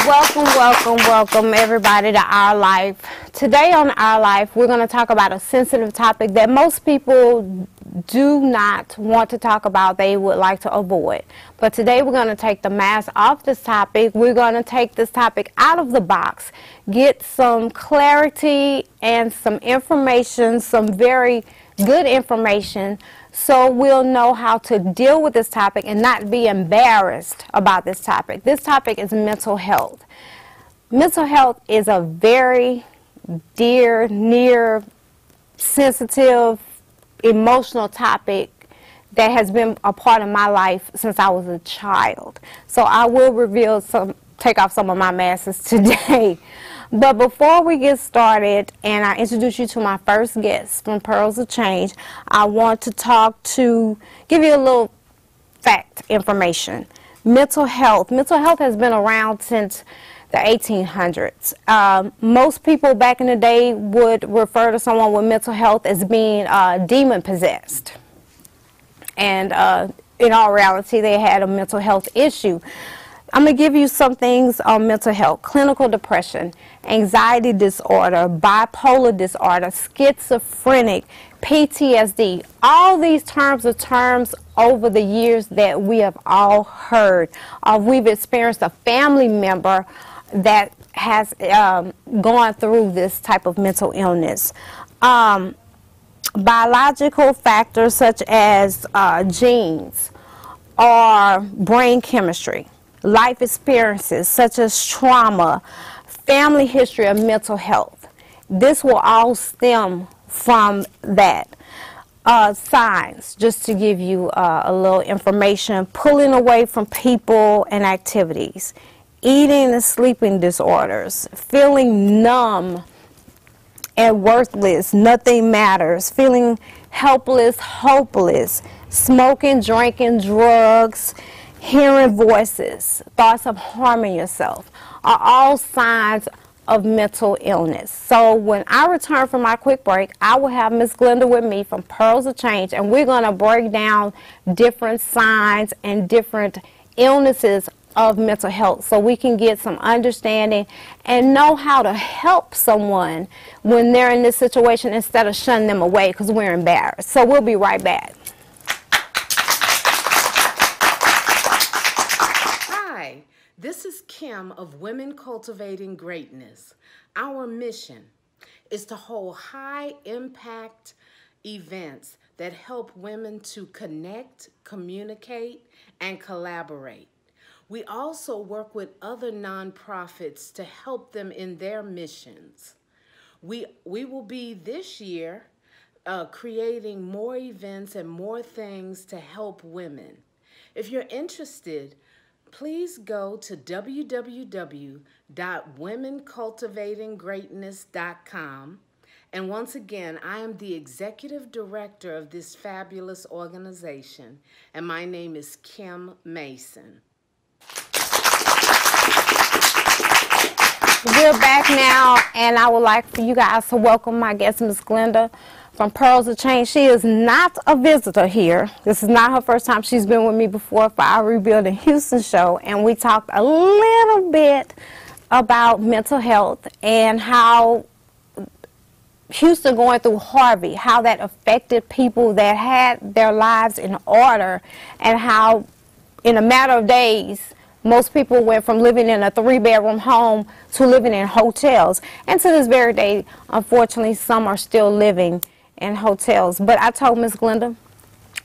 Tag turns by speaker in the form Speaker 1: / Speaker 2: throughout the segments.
Speaker 1: Welcome everybody to Our Life. Today on Our Life, we're going to talk about a sensitive topic that most people do not want to talk about. They would like to avoid. But today we're going to take the mask off this topic. We're going to take this topic out of the box, get some clarity and some information, some very good information, so we'll know how to deal with this topic and not be embarrassed about this topic. This topic is mental health. Mental health is a very dear, near, sensitive, emotional topic that has been a part of my life since I was a child. So I will take off some of my masks today. But before we get started and I introduce you to my first guest from Pearls of Change, I want to give you a little fact information. Mental health. Mental health has been around since the 1800s. Most people back in the day would refer to someone with mental health as being demon possessed. And in all reality, they had a mental health issue. I'm going to give you some things on mental health: clinical depression, anxiety disorder, bipolar disorder, schizophrenic, PTSD. All these terms are terms over the years that we have all heard of. We've experienced a family member that has gone through this type of mental illness. Biological factors such as genes or brain chemistry, life experiences such as trauma, family history of mental health. This will all stem from that. Signs, just to give you a little information: pulling away from people and activities, eating and sleeping disorders, feeling numb and worthless, nothing matters, feeling helpless, hopeless, smoking, drinking, drugs, hearing voices, thoughts of harming yourself are all signs of mental illness. So when I return from my quick break, I will have Miss Glenda with me from Pearls of Change, and we're going to break down different signs and different illnesses of mental health so we can get some understanding and know how to help someone when they're in this situation instead of shunning them away because we're embarrassed. So we'll be right back.
Speaker 2: This is Kim of Women Cultivating Greatness. Our mission is to hold high-impact events that help women to connect, communicate, and collaborate. We also work with other nonprofits to help them in their missions. We will be this year creating more events and more things to help women. If you're interested, please go to www.womencultivatinggreatness.com. And once again, I am the executive director of this fabulous organization, and my name is Kim Mason.
Speaker 1: We're back now, and I would like for you guys to welcome my guest, Miss Glenda from Pearls of Change. She is not a visitor here. This is not her first time. She's been with me before for our Rebuilding Houston show, and we talked a little bit about mental health and how Houston going through Harvey, how that affected people that had their lives in order, and how in a matter of days most people went from living in a 3-bedroom home to living in hotels. And to this very day, unfortunately, some are still living in hotels. But I told Miss Glenda,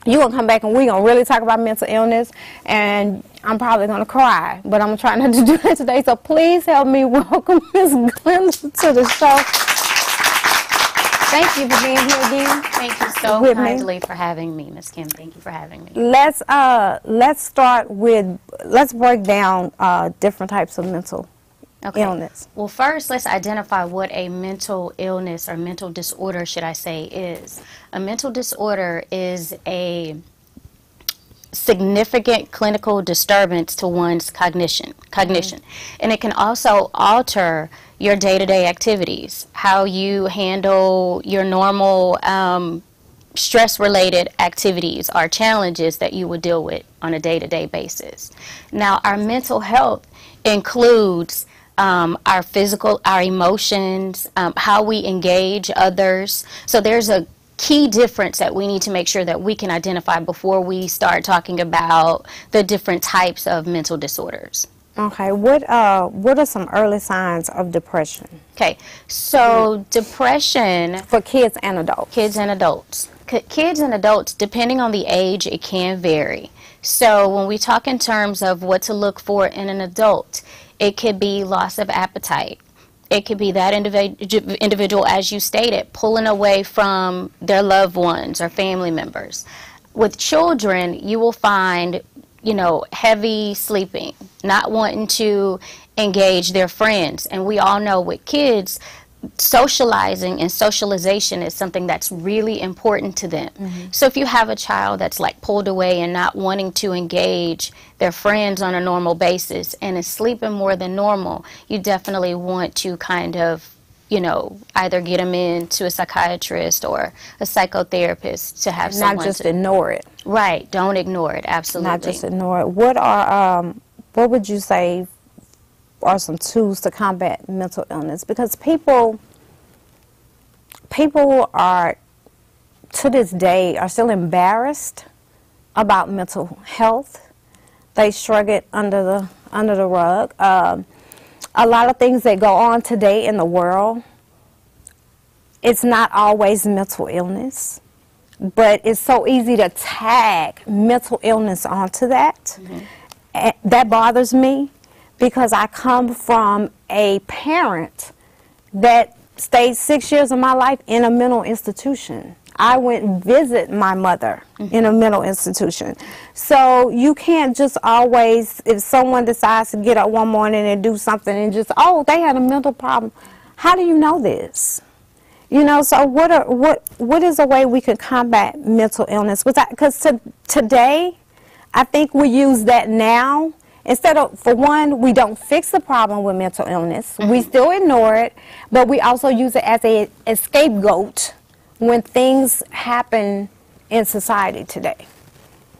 Speaker 1: you're going to come back and we're going to really talk about mental illness, and I'm probably going to cry, but I'm trying not to do that today. So please help me welcome Miss Glenda to the show. Thank you for being here again.
Speaker 3: Thank you so kindly for having me, Miss Kim. Thank you for having me.
Speaker 1: Let's break down different types of mental illness.
Speaker 3: Well, first, let's identify what a mental illness or mental disorder, should I say, is. A mental disorder is a significant clinical disturbance to one's cognition. And it can also alter your day-to-day activities, how you handle your normal stress-related activities or challenges that you would deal with on a day-to-day basis. Now, our mental health includes our physical, our emotions, how we engage others. So there's a key difference that we need to make sure that we can identify before we start talking about the different types of mental disorders.
Speaker 1: Okay, what are some early signs of depression?
Speaker 3: Okay, so depression
Speaker 1: for kids and adults.
Speaker 3: Kids and adults. Kids and adults, depending on the age, it can vary. So when we talk in terms of what to look for in an adult, it could be loss of appetite. It could be that individual, as you stated, pulling away from their loved ones or family members. With children, you will find, heavy sleeping, not wanting to engage their friends. And we all know with kids, socializing and socialization is something that's really important to them. So if you have a child that's like pulled away and not wanting to engage their friends on a normal basis and is sleeping more than normal, you definitely want to kind of, either get them into a psychiatrist or a psychotherapist to have someone.
Speaker 1: Not just ignore it.
Speaker 3: Right. Don't ignore it. Absolutely.
Speaker 1: Not just ignore it. What would you say are some tools to combat mental illness? Because people are, to this day, are still embarrassed about mental health. They shrug it under the rug. A lot of things that go on today in the world, it's not always mental illness, but it's so easy to tag mental illness onto that. And that bothers me because I come from a parent that stayed 6 years of my life in a mental institution. I went and visit my mother in a mental institution. So you can't just always, if someone decides to get up one morning and do something and just, oh, they had a mental problem. How do you know this? So what is a way we could combat mental illness? Because today, I think we use that now. Instead of, for one, we don't fix the problem with mental illness. We still ignore it, but we also use it as a scapegoat when things happen in society today.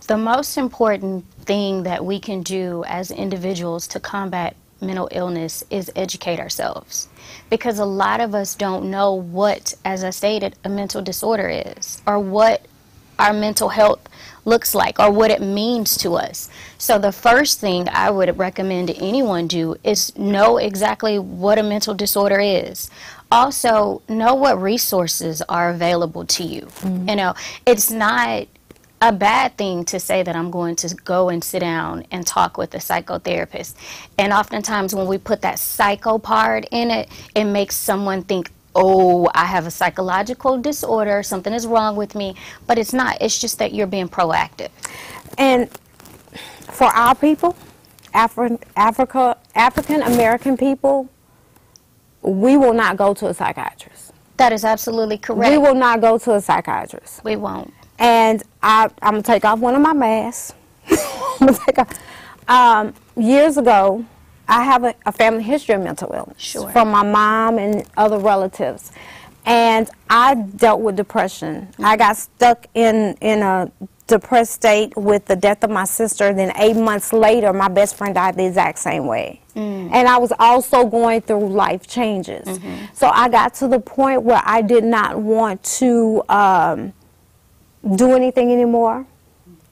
Speaker 3: The most important thing that we can do as individuals to combat mental illness is educate ourselves, because a lot of us don't know what, as I stated, a mental disorder is, or what our mental health looks like, or what it means to us. So the first thing I would recommend anyone do is know exactly what a mental disorder is. Also, know what resources are available to you. It's not a bad thing to say that I'm going to go and sit down and talk with a psychotherapist. And oftentimes when we put that psycho part in it, it makes someone think, oh, I have a psychological disorder, something is wrong with me. But it's not. It's just that you're being proactive.
Speaker 1: And for our people, African American people, we will not go to a psychiatrist.
Speaker 3: That is absolutely correct.
Speaker 1: We will not go to a psychiatrist.
Speaker 3: We won't.
Speaker 1: And I'm going to take off one of my masks. Years ago, I have a family history of mental illness from my mom and other relatives. And I dealt with depression. I got stuck in a depressed state with the death of my sister. Then 8 months later, my best friend died the exact same way. And I was also going through life changes. So I got to the point where I did not want to do anything anymore.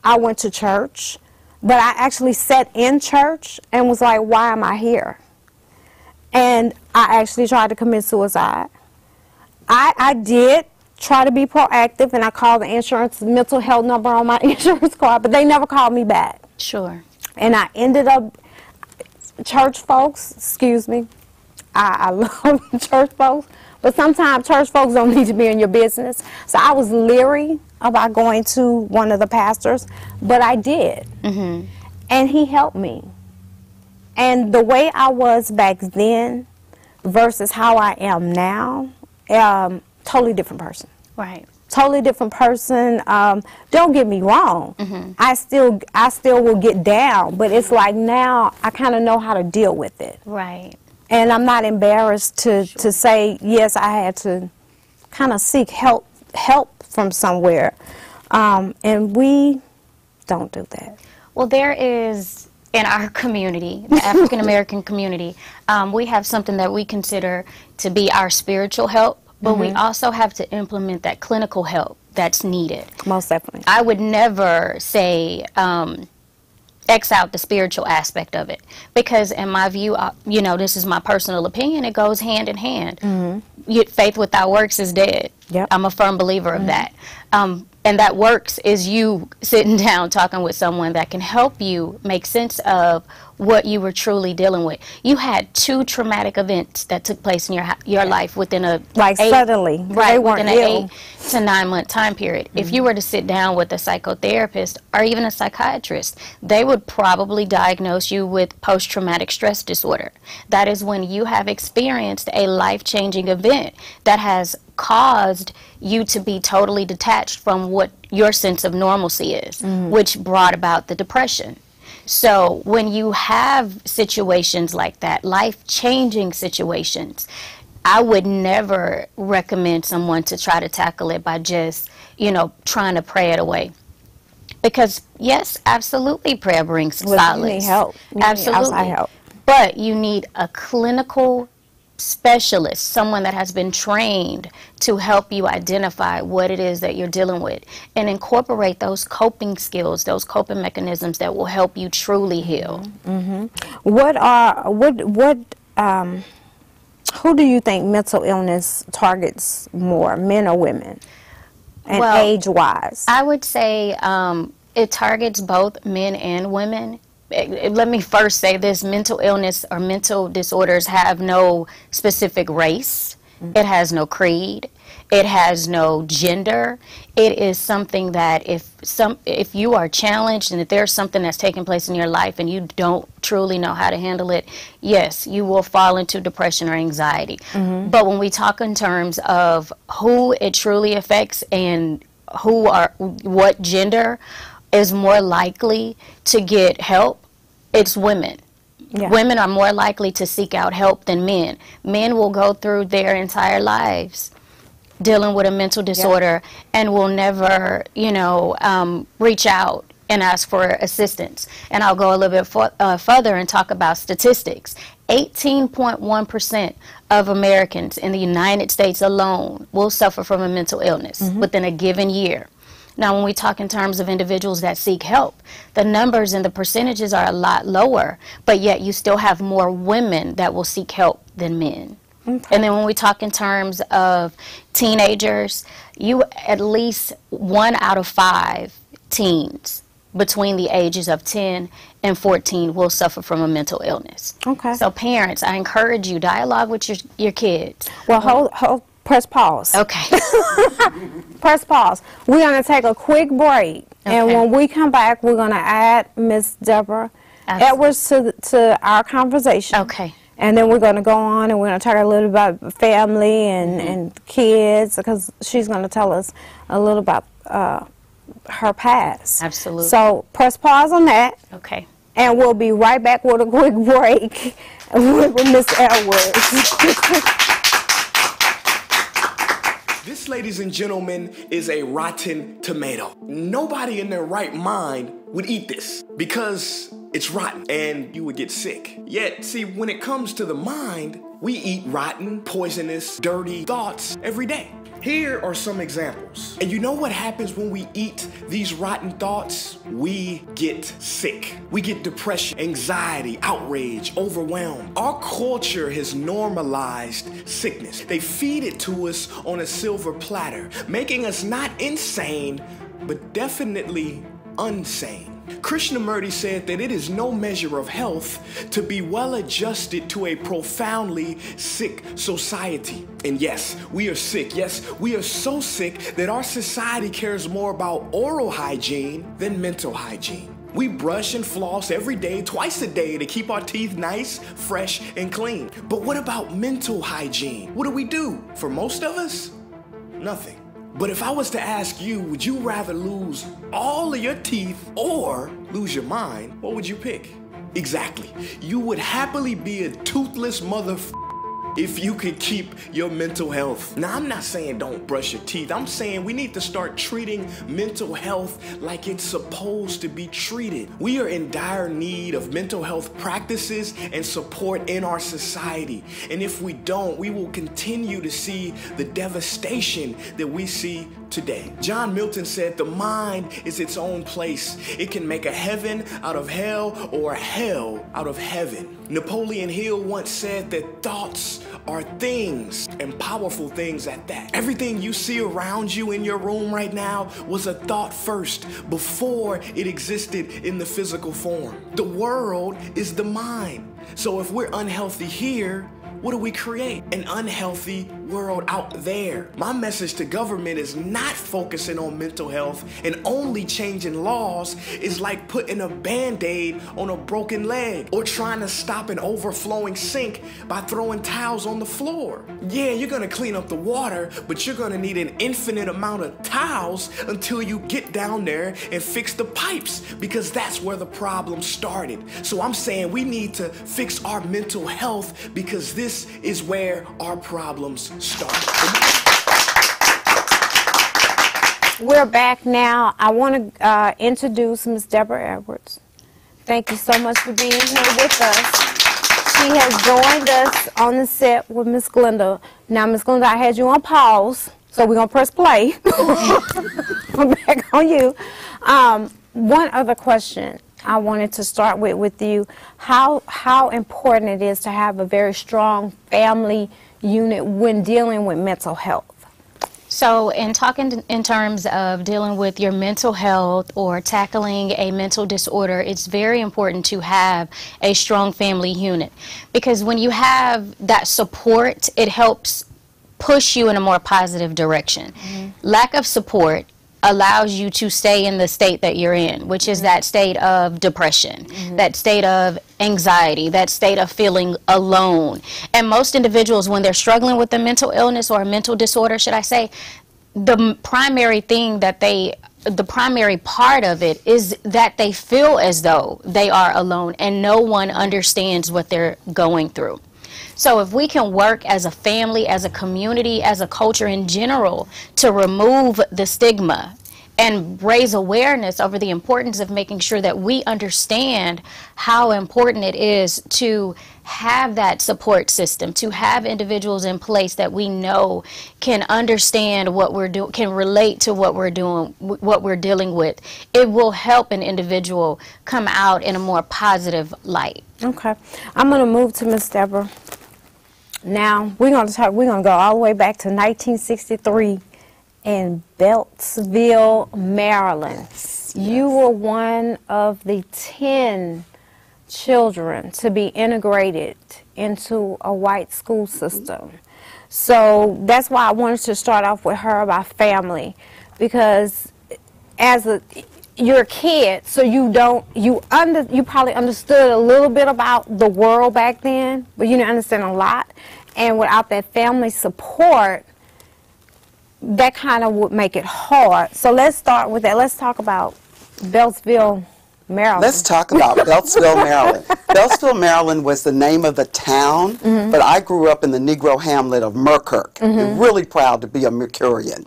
Speaker 1: I went to church, but I actually sat in church and was like, why am I here? And I actually tried to commit suicide. I did try to be proactive, and I called the insurance mental health number on my insurance card, but they never called me back.
Speaker 3: Sure.
Speaker 1: And I ended up, church folks, excuse me, I love church folks, but sometimes church folks don't need to be in your business. So I was leery about going to one of the pastors, but I did. And he helped me. And the way I was back then versus how I am now, totally different person.
Speaker 3: Right.
Speaker 1: Totally different person. Don't get me wrong. I still will get down, but it's like now I kind of know how to deal with it.
Speaker 3: Right.
Speaker 1: And I'm not embarrassed to say, yes, I had to kind of seek help from somewhere. And we don't do that.
Speaker 3: Well, there is in our community, the African American community, we have something that we consider to be our spiritual help, but we also have to implement that clinical help that's needed.
Speaker 1: Most definitely.
Speaker 3: I would never say X out the spiritual aspect of it, because in my view, you know, this is my personal opinion, it goes hand in hand. Faith without works is dead.
Speaker 1: Yep.
Speaker 3: I'm a firm believer of that. And that works is you sitting down talking with someone that can help you make sense of what you were truly dealing with. You had 2 traumatic events that took place in your life within a
Speaker 1: suddenly,
Speaker 3: right,
Speaker 1: they
Speaker 3: within
Speaker 1: weren't
Speaker 3: an
Speaker 1: ill.
Speaker 3: 8 to 9 month time period. If you were to sit down with a psychotherapist or even a psychiatrist, they would probably diagnose you with post-traumatic stress disorder. That is when you have experienced a life-changing event that has caused you to be totally detached from what your sense of normalcy is, which brought about the depression. So when you have situations like that, life-changing situations, I would never recommend someone to try to tackle it by just, you know, trying to pray it away. Because yes, absolutely, prayer brings solace.
Speaker 1: You need help. You need
Speaker 3: Absolutely.
Speaker 1: outside help.
Speaker 3: But you need a clinical specialist, someone that has been trained to help you identify what it is that you're dealing with and incorporate those coping skills, those coping mechanisms that will help you truly heal.
Speaker 1: Who do you think mental illness targets more, men or women, and
Speaker 3: Well,
Speaker 1: age-wise?
Speaker 3: I would say it targets both men and women. Let me first say this: mental illness or mental disorders have no specific race. It has no creed. It has no gender. It is something that if you are challenged and if there's something that's taking place in your life and you don't truly know how to handle it, yes, you will fall into depression or anxiety. But when we talk in terms of who it truly affects and what gender is more likely to get help, it's women.
Speaker 1: Yeah.
Speaker 3: Women are more likely to seek out help than men. Men will go through their entire lives dealing with a mental disorder and will never, you know, reach out and ask for assistance. And I'll go a little bit further and talk about statistics. 18.1% of Americans in the United States alone will suffer from a mental illness within a given year. Now, when we talk in terms of individuals that seek help, the numbers and the percentages are a lot lower, but yet you still have more women that will seek help than men. And then when we talk in terms of teenagers, at least 1 out of 5 teens between the ages of 10 and 14 will suffer from a mental illness.
Speaker 1: Okay.
Speaker 3: So parents, I encourage you, dialogue with your kids.
Speaker 1: Well, hold, press pause.
Speaker 3: Okay.
Speaker 1: Press pause. We're going to take a quick break, and
Speaker 3: Okay.
Speaker 1: when we come back, we're going to add Miss Deborah Edwards to our conversation.
Speaker 3: Okay.
Speaker 1: And then we're going to go on and we're going to talk a little about family and kids, because she's going to tell us a little about her past.
Speaker 3: Absolutely.
Speaker 1: So press pause on that,
Speaker 3: Okay.
Speaker 1: and we'll be right back with a quick break with Miss Edwards.
Speaker 4: This, ladies and gentlemen, is a rotten tomato. Nobody in their right mind would eat this because it's rotten and you would get sick. Yet, see, when it comes to the mind, we eat rotten, poisonous, dirty thoughts every day. Here are some examples. And you know what happens when we eat these rotten thoughts? We get sick. We get depression, anxiety, outrage, overwhelmed. Our culture has normalized sickness. They feed it to us on a silver platter, making us not insane, but definitely unsane. Krishnamurti said that it is no measure of health to be well adjusted to a profoundly sick society. And yes, we are sick. Yes, we are so sick that our society cares more about oral hygiene than mental hygiene. We brush and floss every day, twice a day, to keep our teeth nice, fresh, and clean. But what about mental hygiene? What do? For most of us, nothing. But if I was to ask you, would you rather lose all of your teeth or lose your mind, what would you pick? Exactly. You would happily be a toothless if you can keep your mental health. Now, I'm not saying don't brush your teeth. I'm saying we need to start treating mental health like it's supposed to be treated. We are in dire need of mental health practices and support in our society. And if we don't, we will continue to see the devastation that we see today. John Milton said the mind is its own place. It can make a heaven out of hell or a hell out of heaven. Napoleon Hill once said that thoughts are things, and powerful things at that. Everything you see around you in your room right now was a thought first, before it existed in the physical form. The world is the mind. So if we're unhealthy here, what do we create? An unhealthy world out there. My message to government is not focusing on mental health and only changing laws is like putting a Band-Aid on a broken leg or trying to stop an overflowing sink by throwing towels on the floor. Yeah, you're gonna clean up the water, but you're gonna need an infinite amount of towels until you get down there and fix the pipes, because that's where the problem started. So I'm saying we need to fix our mental health, because this is where our problems start.
Speaker 1: We're back now. I want to introduce Ms. Deborah Edwards. Thank you so much for being here with us. She has joined us on the set with Ms. Glenda. Now, Ms. Glenda, I had you on pause, so we're going to press play. I'm back on you. One other question I wanted to start with you, how important it is to have a very strong family unit when dealing with mental health.
Speaker 3: So in talking in terms of dealing with your mental health or tackling a mental disorder, it's very important to have a strong family unit, because when you have that support, it helps push you in a more positive direction. Mm-hmm. Lack of support allows you to stay in the state that you're in, which is that state of depression, that state of anxiety, that state of feeling alone. And most individuals, when they're struggling with a mental illness or a mental disorder, should I say, the primary thing that the primary part of it is that they feel as though they are alone and no one understands what they're going through. So if we can work as a family, as a community, as a culture in general, to remove the stigma and raise awareness over the importance of making sure that we understand how important it is to have that support system, to have individuals in place that we know can understand what we're doing, can relate to what we're doing, what we're dealing with, it will help an individual come out in a more positive light.
Speaker 1: Okay. I'm going to move to Ms. Deborah. Now, we're going to go all the way back to 1963 in Beltsville, Maryland. Yes. You were one of the 10 children to be integrated into a white school system. So that's why I wanted to start off with her about family, because you're a kid, so you probably understood a little bit about the world back then, but you didn't understand a lot. And without that family support, that kind of would make it hard. So let's start with that. Let's talk about Beltsville, Maryland.
Speaker 5: Let's talk about Beltsville, Maryland. Beltsville, Maryland was the name of the town, but I grew up in the Negro hamlet of Merkirk. I'm really proud to be a Mercurian.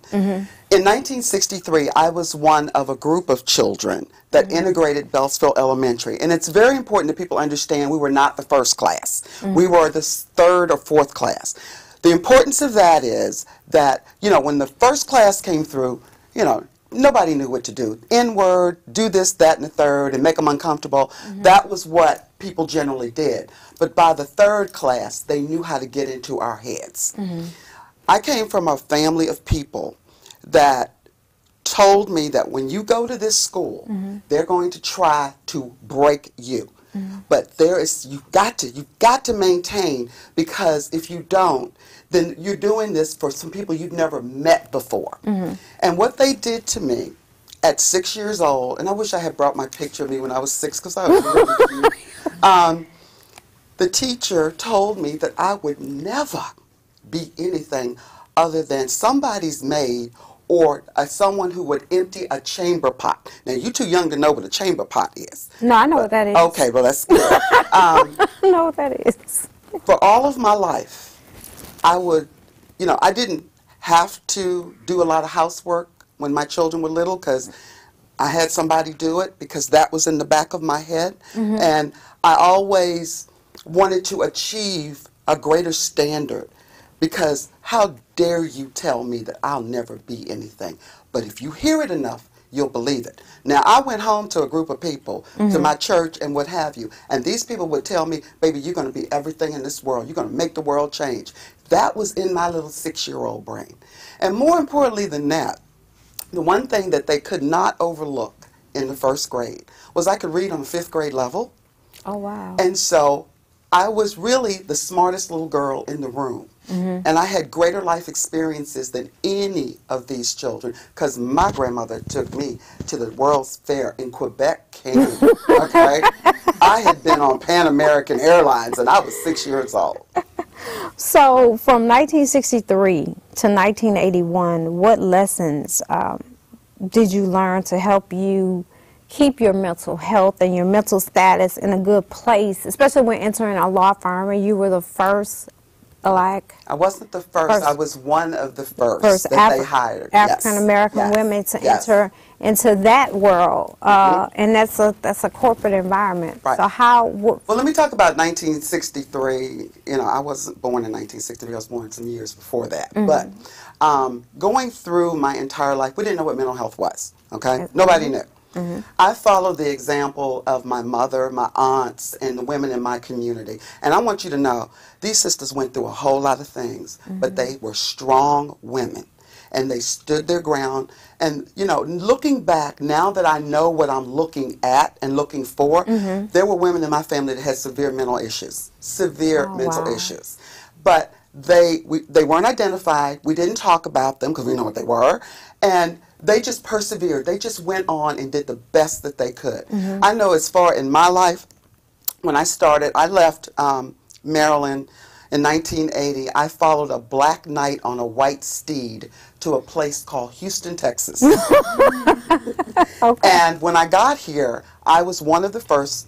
Speaker 5: In 1963, I was one of a group of children that integrated Beltsville Elementary. And it's very important that people understand we were not the first class. We were the third or fourth class. The importance of that is that, you know, when the first class came through, you know, nobody knew what to do. N-word, do this, that, and the third, and make them uncomfortable. That was what people generally did. But by the third class, they knew how to get into our heads. I came from a family of people that told me that when you go to this school, they're going to try to break you. But you've got to maintain, because if you don't, then you're doing this for some people you've never met before. And what they did to me at 6 years old, and I wish I had brought my picture of me when I was 6, because I was really cute. The teacher told me that I would never be anything other than somebody's maid or someone who would empty a chamber pot. Now, you're too young to know what a chamber pot is.
Speaker 1: No, I know what that is.
Speaker 5: Okay, well, that's good.
Speaker 1: I know what that is.
Speaker 5: For all of my life, I would, you know, I didn't have to do a lot of housework when my children were little because I had somebody do it because that was in the back of my head. And I always wanted to achieve a greater standard because how dare you tell me that I'll never be anything? But if you hear it enough, you'll believe it. Now, I went home to a group of people, to my church and what have you, and these people would tell me, baby, you're going to be everything in this world. You're going to make the world change. That was in my little 6-year-old brain. And more importantly than that, the one thing that they could not overlook in the first grade was I could read on the 5th grade level.
Speaker 1: Oh, wow.
Speaker 5: And so I was really the smartest little girl in the room. And I had greater life experiences than any of these children because my grandmother took me to the World's Fair in Quebec, Canada. Okay? I had been on Pan American Airlines and I was 6 years old.
Speaker 1: So from 1963 to 1981, what lessons did you learn to help you keep your mental health and your mental status in a good place, especially when entering a law firm and you were the first, like...
Speaker 5: I wasn't the first. I was one of the first that they hired.
Speaker 1: African-American women to enter into that world, and that's a corporate environment.
Speaker 5: Right.
Speaker 1: So how...
Speaker 5: Well, let me talk about 1963. You know, I wasn't born in 1963. I was born some years before that. But going through my entire life, we didn't know what mental health was, okay? Nobody knew. I followed the example of my mother, my aunts, and the women in my community. And I want you to know, these sisters went through a whole lot of things, but they were strong women. And they stood their ground. And, you know, looking back, now that I know what I'm looking at and looking for, there were women in my family that had severe mental issues. Severe mental issues. But they weren't identified. We didn't talk about them because we know what they were. And they just persevered. They just went on and did the best that they could. I know as far in my life, when I started, I left Maryland in 1980. I followed a black knight on a white steed to a place called Houston, Texas. And when I got here, I was one of the first,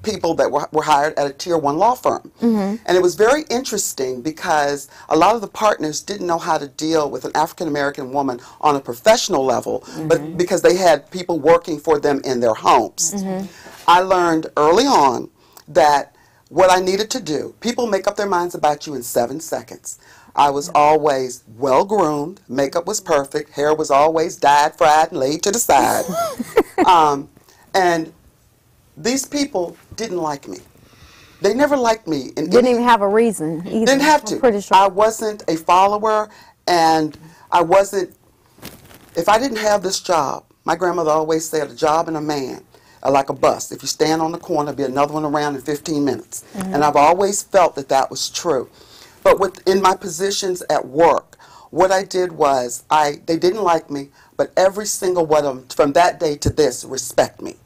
Speaker 5: people that were hired at a Tier 1 law firm. And it was very interesting because a lot of the partners didn't know how to deal with an African-American woman on a professional level, but because they had people working for them in their homes. I learned early on that what I needed to do, people make up their minds about you in 7 seconds. I was always well-groomed, makeup was perfect, hair was always dyed, fried, and laid to the side. And these people didn't like me. They never liked me.
Speaker 1: Didn't even have a reason either.
Speaker 5: Didn't have to.
Speaker 1: I'm pretty sure.
Speaker 5: I wasn't a follower, and I wasn't, if I didn't have this job, my grandmother always said a job and a man are like a bus. If you stand on the corner, there'll be another one around in 15 minutes. And I've always felt that that was true. But in my positions at work, what I did was, they didn't like me, but every single one of them, from that day to this, respect me.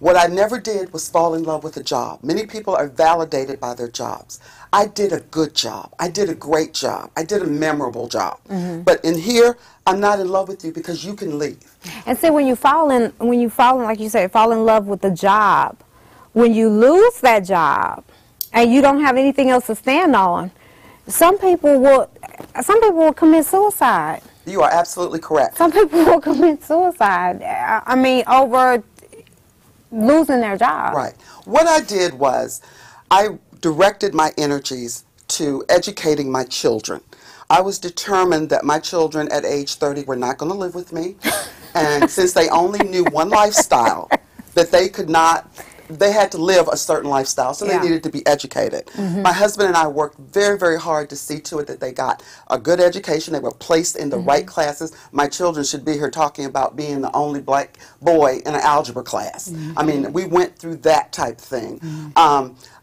Speaker 5: What I never did was fall in love with a job. Many people are validated by their jobs. I did a good job. I did a great job. I did a memorable job. But in here, I'm not in love with you because you can leave.
Speaker 1: And see, when you fall in, like you said, fall in love with the job, when you lose that job and you don't have anything else to stand on, some people will commit suicide.
Speaker 5: You are absolutely correct.
Speaker 1: Some people will commit suicide. I mean, over losing their job.
Speaker 5: Right. What I did was I directed my energies to educating my children. I was determined that my children at age 30 were not going to live with me. And since they only knew one lifestyle, that they had to live a certain lifestyle, so they needed to be educated. My husband and I worked very, very hard to see to it that they got a good education. They were placed in the right classes. My children should be here talking about being the only black boy in an algebra class. I mean, we went through that type thing.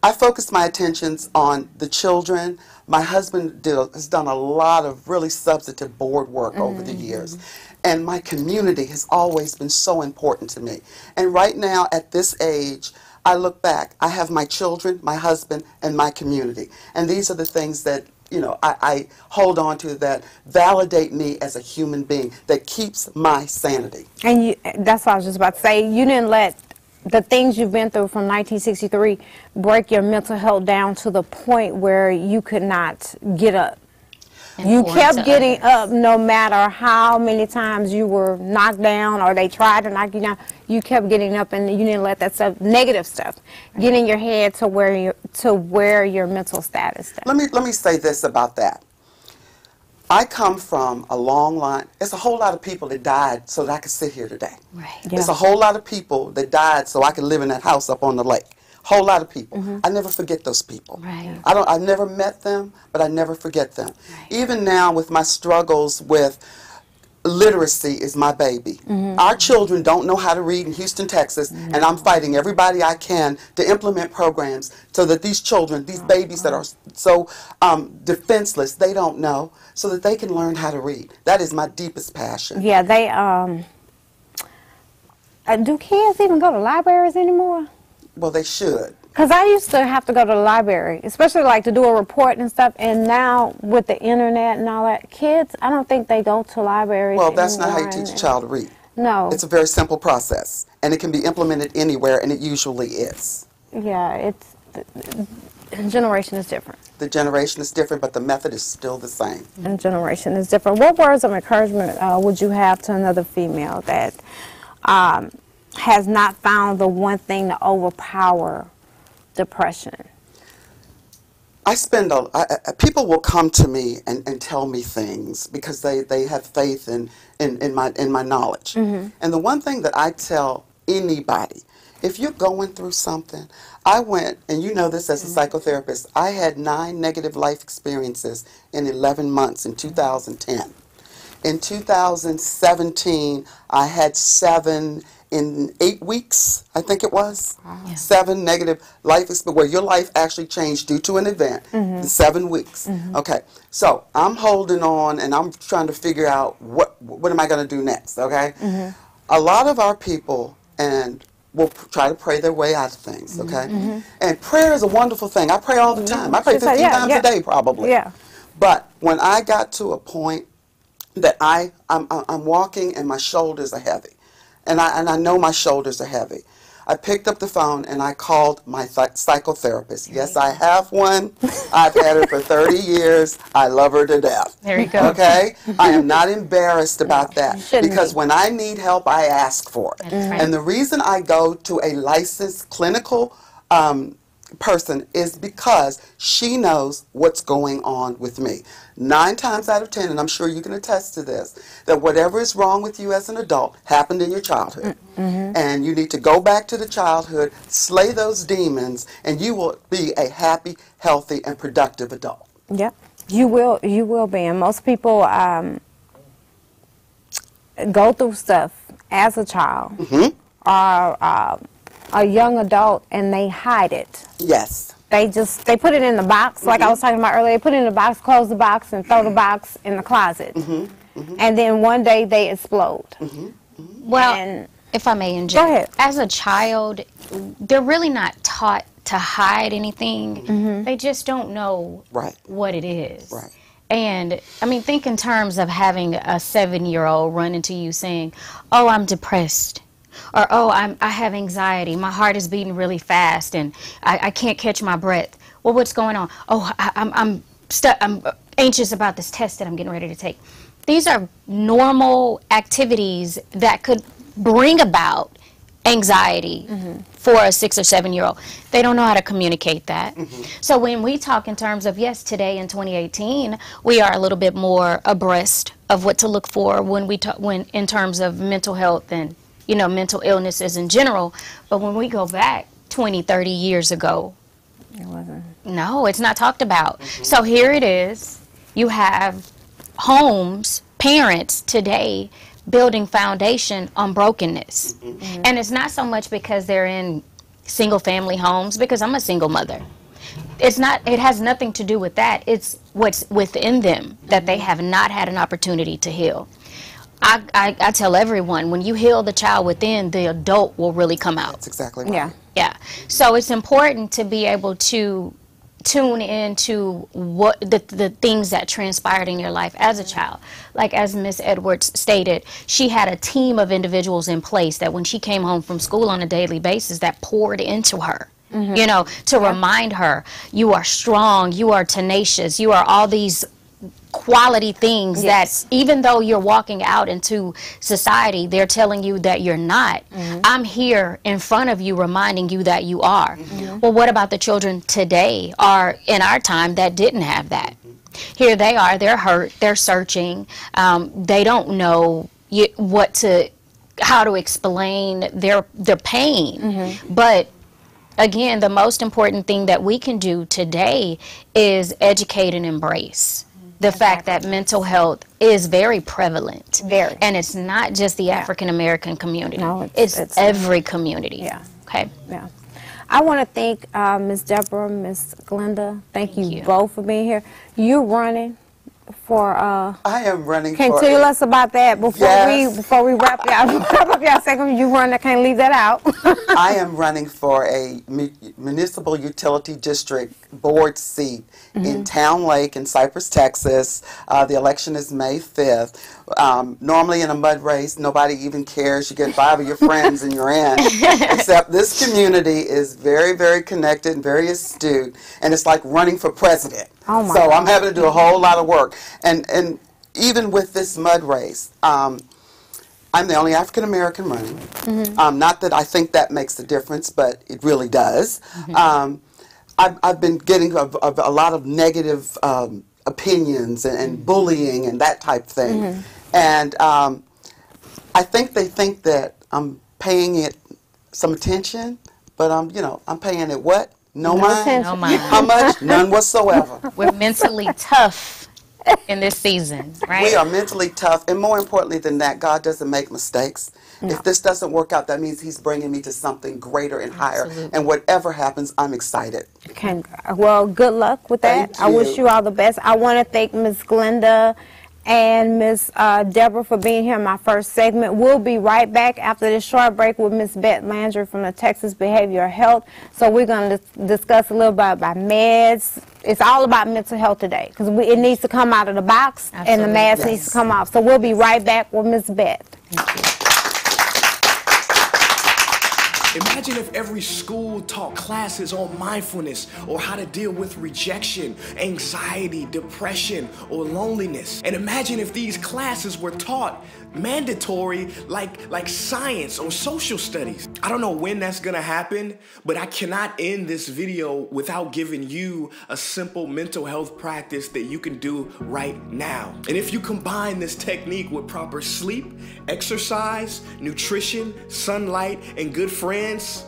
Speaker 5: I focused my attentions on the children. My husband has done a lot of really substantive board work over the years. And my community has always been so important to me. And right now, at this age, I look back. I have my children, my husband, and my community. And these are the things that, you know, I hold on to that validate me as a human being, that keeps my sanity.
Speaker 1: And that's what I was just about to say. You didn't let the things you've been through from 1963 break your mental health down to the point where you could not get up. You kept getting up no matter how many times you were knocked down or they tried to knock you down. You kept getting up, and you didn't let that stuff, negative stuff, get in your head to where your mental status is.
Speaker 5: Let me say this about that. I come from a long line. There's a whole lot of people that died so that I could sit here today.
Speaker 3: Right.
Speaker 1: Yeah.
Speaker 5: There's a whole lot of people that died so I could live in that house up on the lake. Whole lot of people. I never forget those people.
Speaker 3: Right.
Speaker 5: I've never met them, but I never forget them.
Speaker 3: Right.
Speaker 5: Even now with my struggles with literacy is my baby. Our children don't know how to read in Houston, Texas, and I'm fighting everybody I can to implement programs so that these children, these babies that are so defenseless, they don't know, so that they can learn how to read. That is my deepest passion.
Speaker 1: Yeah, they, do kids even go to libraries anymore?
Speaker 5: Well, they should.
Speaker 1: Because I used to have to go to the library, especially like to do a report and stuff, and now with the internet and all that, kids, I don't think they go to libraries
Speaker 5: Well, that's not how you
Speaker 1: anymore,
Speaker 5: teach a child to read.
Speaker 1: No.
Speaker 5: It's a very simple process, and it can be implemented anywhere, and it usually is.
Speaker 1: Yeah, the generation is different.
Speaker 5: The generation is different, but the method is still the same.
Speaker 1: The generation is different. What words of encouragement would you have to another female that has not found the one thing to overpower depression?
Speaker 5: People will come to me and tell me things because they have faith in my knowledge. And the one thing that I tell anybody, if you're going through something, I went, and you know this as a psychotherapist, I had 9 negative life experiences in 11 months in 2010. In 2017, I had 7 in 8 weeks, I think it was. Wow. 7 negative life experiences where your life actually changed due to an event in 7 weeks. Okay, so I'm holding on and I'm trying to figure out what am I going to do next, okay? A lot of our people will try to pray their way out of things, okay? And prayer is a wonderful thing. I pray all the time. I pray 15 times a day probably.
Speaker 1: Yeah.
Speaker 5: But when I got to a point that I'm walking and my shoulders are heavy, and I know my shoulders are heavy, I picked up the phone and I called my psychotherapist. Yes, I have one. I've had her for 30 years. I love her to death.
Speaker 3: There you go.
Speaker 5: Okay? I am not embarrassed about that
Speaker 1: Shouldn't
Speaker 5: because
Speaker 1: be.
Speaker 5: when I need help, I ask for it.
Speaker 3: That's right.
Speaker 5: And the reason I go to a licensed clinical person is because she knows what's going on with me. 9 times out of 10, and I'm sure you can attest to this, that whatever is wrong with you as an adult happened in your childhood. And you need to go back to the childhood, slay those demons, and you will be a happy, healthy, and productive adult.
Speaker 1: Yep. You will be. And most people go through stuff as a child or a young adult, and they hide it.
Speaker 5: Yes.
Speaker 1: They put it in the box, like I was talking about earlier. They put it in the box, close the box, and throw the box in the closet. And then one day they explode.
Speaker 3: Well,
Speaker 1: And-
Speaker 3: if I may inject,
Speaker 1: Go ahead.
Speaker 3: as a child, they're really not taught to hide anything. They just don't know
Speaker 5: Right.
Speaker 3: what it is.
Speaker 5: Right.
Speaker 3: And, I mean, think in terms of having a 7-year-old run into you saying, oh, I'm depressed. Or, oh, I have anxiety. My heart is beating really fast, and I can't catch my breath. Well, what's going on? Oh, I'm anxious about this test that I'm getting ready to take. These are normal activities that could bring about anxiety for a 6 or 7-year-old. They don't know how to communicate that. So when we talk in terms of, yes, today in 2018, we are a little bit more abreast of what to look for when we talk, in terms of mental health and, you know, mental illnesses in general. But when we go back 20, 30 years ago,
Speaker 1: It wasn't.
Speaker 3: no, it's not talked about. So here it is. You have homes, parents today building foundation on brokenness. And it's not so much because they're in single family homes, because I'm a single mother. It has nothing to do with that. It's what's within them that they have not had an opportunity to heal. I tell everyone, when you heal the child within, the adult will really come out.
Speaker 5: That's exactly right.
Speaker 1: Yeah.
Speaker 3: Yeah. So it's important to be able to tune into what the things that transpired in your life as a child. Like as Miss Edwards stated, she had a team of individuals in place that when she came home from school on a daily basis that poured into her. You know, to remind her, you are strong, you are tenacious, you are all these quality things that even though you're walking out into society, they're telling you that you're not. I'm here in front of you reminding you that you are. Well, what about the children today or in our time that didn't have that? Here they are, they're hurt, they're searching, they don't know how to explain their pain. But again, the most important thing that we can do today is educate and embrace the fact that mental health is very prevalent.
Speaker 1: Very.
Speaker 3: And it's not just the African American community.
Speaker 1: No,
Speaker 3: it's every community.
Speaker 1: Yeah.
Speaker 3: Okay.
Speaker 1: Yeah. I want to thank Ms. Deborah, Ms. Glenda. Thank you both for being here. You're running for
Speaker 5: I am running
Speaker 1: can
Speaker 5: for
Speaker 1: you tell us about that before we wrap up y'all second. You run, I can't leave that out.
Speaker 5: I am running for a municipal utility district board seat in Town Lake in Cypress, Texas. The election is May 5th. Normally in a mud race, nobody even cares. You get 5 of your friends and you're in. Except this community is very, very connected and very astute, and it's like running for president.
Speaker 1: Oh my
Speaker 5: so
Speaker 1: God.
Speaker 5: I'm having to do a whole lot of work. And even with this mud race, I'm the only African American running. Not that I think that makes a difference, but it really does. I've been getting a lot of negative opinions and bullying and that type of thing. And I think they think that I'm paying it some attention, but I'm paying it what? No mind.
Speaker 3: No mind.
Speaker 5: How much? None whatsoever.
Speaker 3: We're mentally tough in this season, right?
Speaker 5: We are mentally tough, and more importantly than that, God doesn't make mistakes. No. If this doesn't work out, that means He's bringing me to something greater and higher.
Speaker 3: Absolutely.
Speaker 5: And whatever happens, I'm excited.
Speaker 1: Okay. Well, good luck with that.
Speaker 5: Thank
Speaker 1: I wish
Speaker 5: you.
Speaker 1: you all the best. I want to thank Ms. Glenda and Ms. Deborah for being here in my first segment. We'll be right back after this short break with Ms. Bette Landry from the Texas Behavioral Health. So we're going to discuss a little bit about meds. It's all about mental health today because it needs to come out of the box.
Speaker 3: Absolutely.
Speaker 1: And the mask needs to come off. So we'll be right back with Ms. Bette.
Speaker 4: Imagine if every school taught classes on mindfulness or how to deal with rejection, anxiety, depression, or loneliness. And imagine if these classes were taught mandatory like science or social studies. I don't know when that's gonna happen, but I cannot end this video without giving you a simple mental health practice that you can do right now. And if you combine this technique with proper sleep, exercise, nutrition, sunlight, and good friends,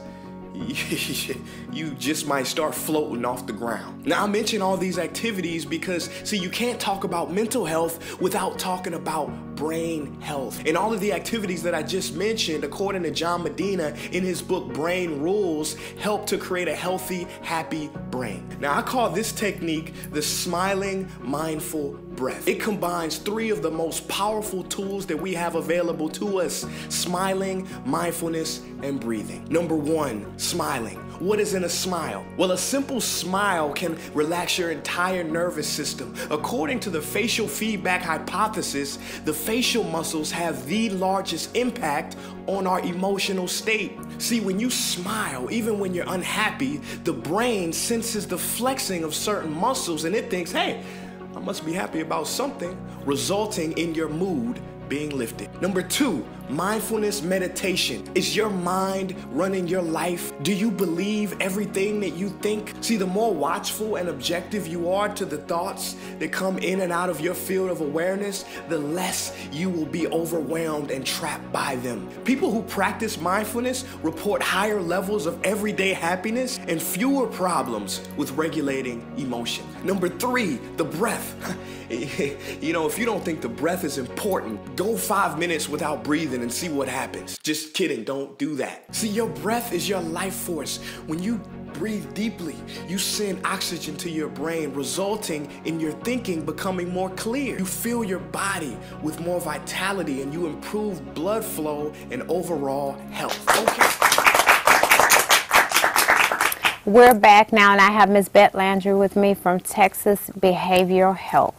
Speaker 4: you just might start floating off the ground. Now, I mention all these activities because, see, you can't talk about mental health without talking about brain health. And all of the activities that I just mentioned, according to John Medina in his book, Brain Rules, help to create a healthy, happy brain. Now, I call this technique the smiling, mindful breath. It combines 3 of the most powerful tools that we have available to us: smiling, mindfulness, and breathing. Number 1, smiling. What is in a smile? Well, a simple smile can relax your entire nervous system. According to the facial feedback hypothesis, the facial muscles have the largest impact on our emotional state. See, when you smile, even when you're unhappy, the brain senses the flexing of certain muscles and it thinks, hey, I must be happy about something, resulting in your mood being lifted. Number 2, mindfulness meditation. Is your mind running your life? Do you believe everything that you think? See, the more watchful and objective you are to the thoughts that come in and out of your field of awareness, the less you will be overwhelmed and trapped by them. People who practice mindfulness report higher levels of everyday happiness and fewer problems with regulating emotion. Number 3, the breath. You know, if you don't think the breath is important, go 5 minutes without breathing and see what happens. Just kidding, don't do that. See, your breath is your life force. When you breathe deeply, you send oxygen to your brain, resulting in your thinking becoming more clear. You fill your body with more vitality and you improve blood flow and overall health. Okay.
Speaker 1: We're back now, and I have Ms. Beth Landry with me from Texas Behavioral Health.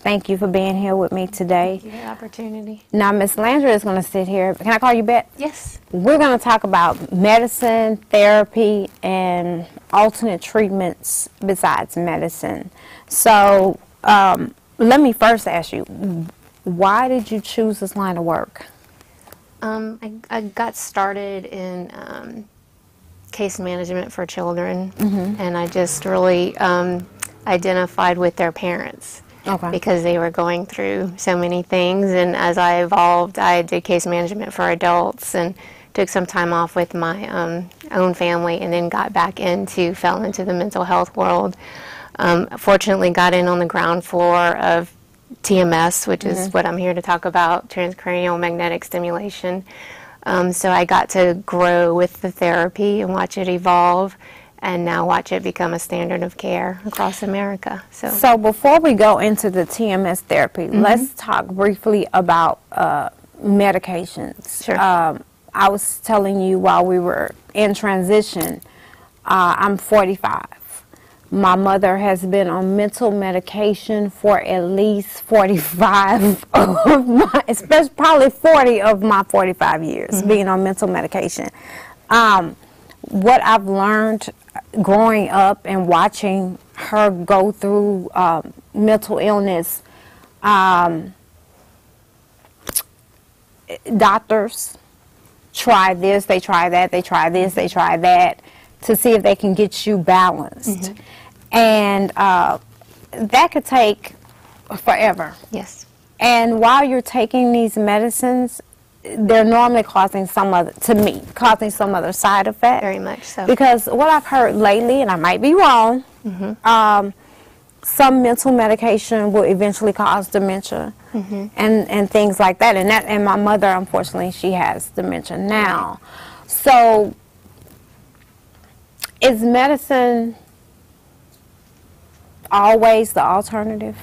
Speaker 1: Thank you for being here with me today.
Speaker 6: Thank you for the opportunity.
Speaker 1: Now, Ms. Landry is going to sit here. Can I call you Beth?
Speaker 6: Yes.
Speaker 1: We're going to talk about medicine, therapy, and alternate treatments besides medicine. So, let me first ask you, why did you choose this line of work?
Speaker 6: I got started in case management for children, and I just really identified with their parents.
Speaker 1: Okay.
Speaker 6: Because they were going through so many things, and as I evolved, I did case management for adults and took some time off with my own family, and then fell into the mental health world. Fortunately, got in on the ground floor of TMS, which is what I'm here to talk about, transcranial magnetic stimulation. So I got to grow with the therapy and watch it evolve, and now watch it become a standard of care across America.
Speaker 1: So before we go into the TMS therapy, let's talk briefly about medications.
Speaker 6: Sure.
Speaker 1: I was telling you while we were in transition, I'm 45. My mother has been on mental medication for at least 45 of my, especially probably 40 of my 45 years being on mental medication. What I've learned growing up and watching her go through mental illness, doctors try this, they try that, they try this, they try that to see if they can get you balanced. And that could take forever.
Speaker 6: Yes.
Speaker 1: And while you're taking these medicines, they're normally causing some other side effect.
Speaker 6: Very much so.
Speaker 1: Because what I've heard lately, and I might be wrong, some mental medication will eventually cause dementia and things like that. And my mother, unfortunately, she has dementia now. So is medicine always the alternative?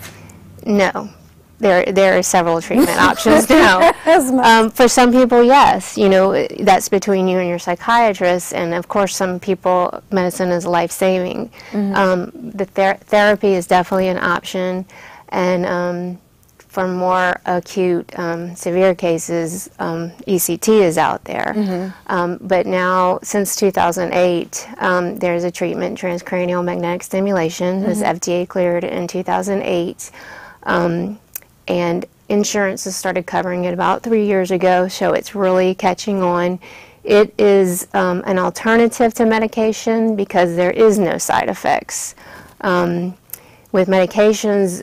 Speaker 6: No. There are several treatment options now. For some people, yes. You know, that's between you and your psychiatrist. And of course, some people, medicine is life-saving. The therapy is definitely an option. And for more acute, severe cases, ECT is out there. But now, since 2008, there's a treatment, transcranial magnetic stimulation. It was FDA cleared in 2008. And insurance has started covering it about 3 years ago, so it's really catching on. It is an alternative to medication because there is no side effects. With medications,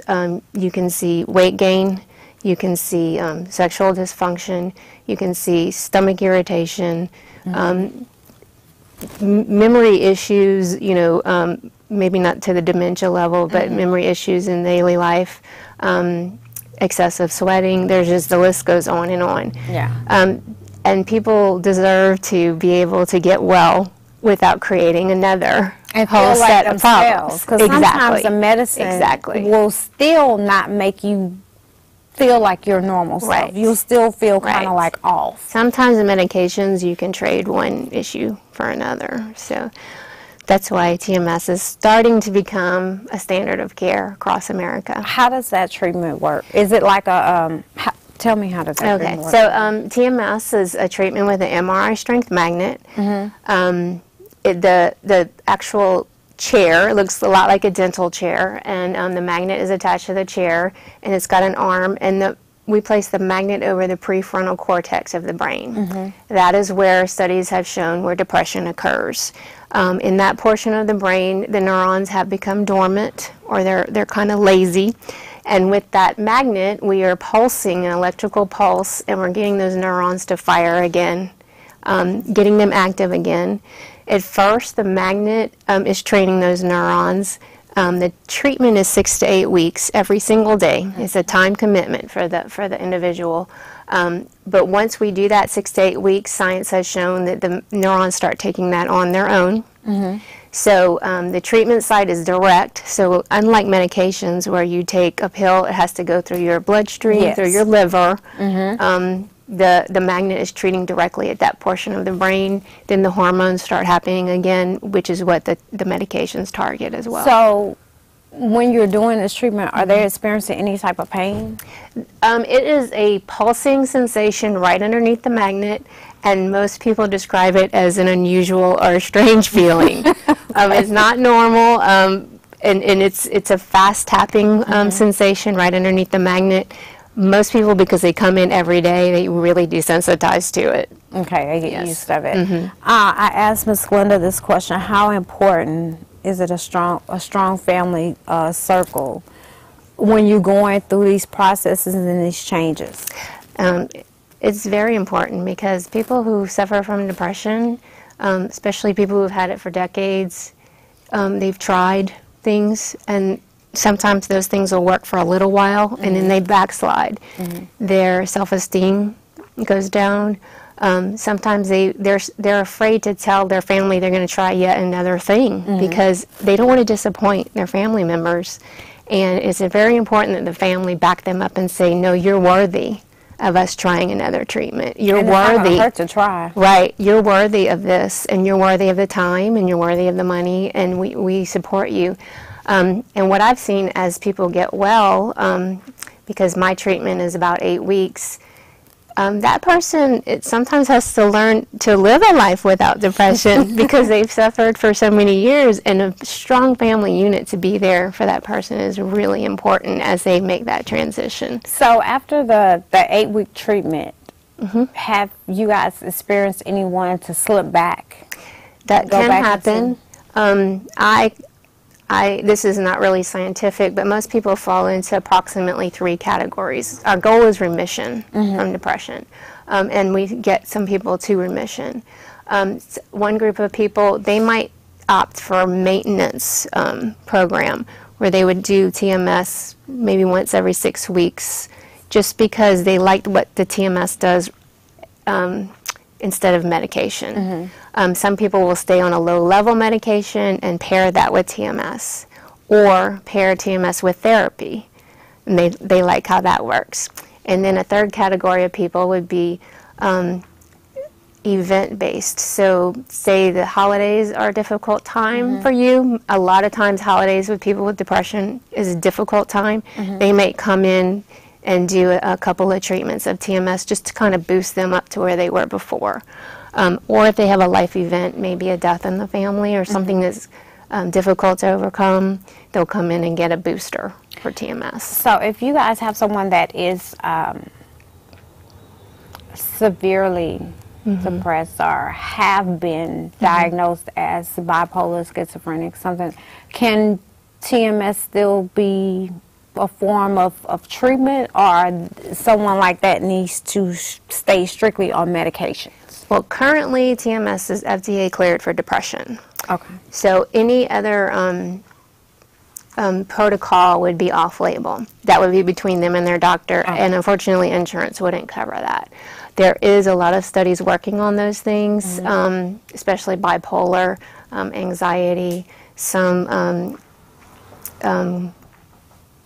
Speaker 6: you can see weight gain, you can see sexual dysfunction, you can see stomach irritation, memory issues, you know, maybe not to the dementia level, but memory issues in daily life. Excessive sweating, there's just, the list goes on and on.
Speaker 1: Yeah.
Speaker 6: And people deserve to be able to get well without creating another whole set of problems.
Speaker 1: Because sometimes the medicine will still not make you feel like your normal self. You'll still feel kind of like off.
Speaker 6: Sometimes the medications, you can trade one issue for another. So that's why TMS is starting to become a standard of care across America.
Speaker 1: How does that treatment work? Is it like a, tell me how does that treatment work?
Speaker 6: So TMS is a treatment with an MRI strength magnet. The actual chair, it looks a lot like a dental chair, and the magnet is attached to the chair, and it's got an arm, and we place the magnet over the prefrontal cortex of the brain. That is where studies have shown where depression occurs. In that portion of the brain, the neurons have become dormant, or they're kind of lazy. And with that magnet, we are pulsing an electrical pulse, and we're getting those neurons to fire again, getting them active again. At first, the magnet is training those neurons. The treatment is 6 to 8 weeks every single day. It's a time commitment for the individual. But once we do that 6 to 8 weeks, science has shown that the neurons start taking that on their own. So the treatment site is direct. So unlike medications where you take a pill, it has to go through your bloodstream, through your liver. the magnet is treating directly at that portion of the brain, then the hormones start happening again, which is what the medications target as well.
Speaker 1: So when you're doing this treatment, are they experiencing any type of pain?
Speaker 6: It is a pulsing sensation right underneath the magnet, and most people describe it as an unusual or strange feeling. It's not normal, and it's a fast tapping sensation right underneath the magnet. Most people, because they come in every day, they really desensitize to it.
Speaker 1: Okay, they get
Speaker 6: Yes.
Speaker 1: used to it. I asked Ms. Glenda this question: how important is it a strong family circle when you're going through these processes and these changes?
Speaker 6: It's very important because people who suffer from depression, especially people who've had it for decades, they've tried things, and sometimes those things will work for a little while, and then they backslide. Their self-esteem goes down. Sometimes they're afraid to tell their family they're going to try yet another thing because they don't want to disappoint their family members. And it's very important that the family back them up and say, no, you're worthy of us trying another treatment. You're
Speaker 1: And it's not
Speaker 6: worthy.
Speaker 1: gonna hurt to try.
Speaker 6: Right. You're worthy of this, and you're worthy of the time, and you're worthy of the money, and we support you. And what I've seen as people get well, because my treatment is about 8 weeks, that person sometimes has to learn to live a life without depression because they've suffered for so many years, and a strong family unit to be there for that person is really important as they make that transition.
Speaker 1: So after the 8-week treatment, have you guys experienced anyone to slip back?
Speaker 6: That
Speaker 1: Go
Speaker 6: can
Speaker 1: back
Speaker 6: happen. This is not really scientific, but most people fall into approximately 3 categories. Our goal is remission from depression, and we get some people to remission. One group of people, they might opt for a maintenance program where they would do TMS maybe once every 6 weeks, just because they liked what the TMS does instead of medication. Some people will stay on a low-level medication and pair that with TMS, or pair TMS with therapy, and they like how that works. And then a third category of people would be event-based. So say the holidays are a difficult time for you. A lot of times holidays with people with depression is a difficult time. They may come in and do a couple of treatments of TMS just to kind of boost them up to where they were before. Or if they have a life event, maybe a death in the family or something that's difficult to overcome, they'll come in and get a booster for TMS.
Speaker 1: So if you guys have someone that is severely depressed or have been diagnosed as bipolar, schizophrenic, something, can TMS still be a form of treatment, or someone like that needs to stay strictly on medications?
Speaker 6: Well, currently TMS is FDA cleared for depression.
Speaker 1: Okay.
Speaker 6: So any other protocol would be off-label. That would be between them and their doctor, and unfortunately insurance wouldn't cover that. There is a lot of studies working on those things, especially bipolar, anxiety, some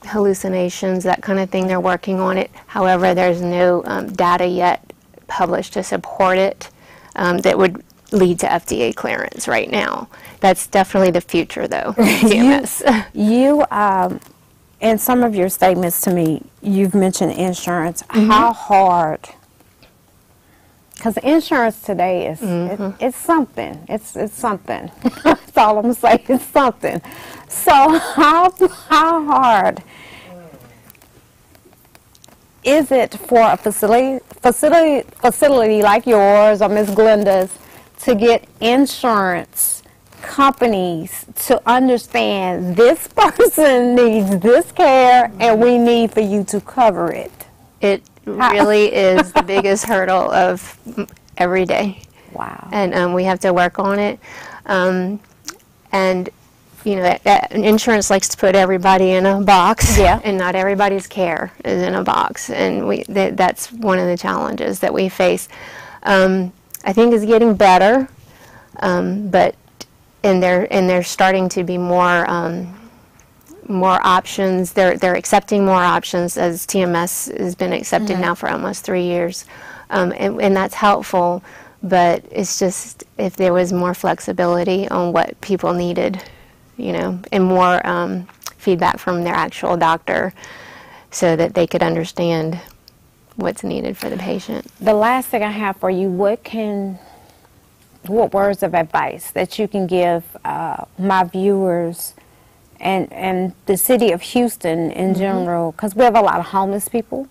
Speaker 6: hallucinations, that kind of thing. They're working on it. However, there's no data yet published to support it that would lead to FDA clearance right now. That's definitely the future, though. TMS.
Speaker 1: You, in some of your statements to me, you've mentioned insurance. How hard? Because insurance today is it's something. It's something. That's all I'm gonna say. It's something. So how hard is it for a facility like yours or Ms. Glenda's to get insurance companies to understand this person needs this care and we need for you to cover it?
Speaker 6: It really is the biggest hurdle of every day.
Speaker 1: Wow.
Speaker 6: And we have to work on it. And you know, that insurance likes to put everybody in a box, and not everybody's care is in a box, and that's one of the challenges that we face. I think it's getting better, but they're starting to be more more options. They're accepting more options, as TMS has been accepted now for almost 3 years, and that's helpful. But it's just if there was more flexibility on what people needed, you know, and more feedback from their actual doctor, so that they could understand what's needed for the patient.
Speaker 1: The last thing I have for you, what words of advice that you can give my viewers and the city of Houston in general, because we have a lot of homeless people.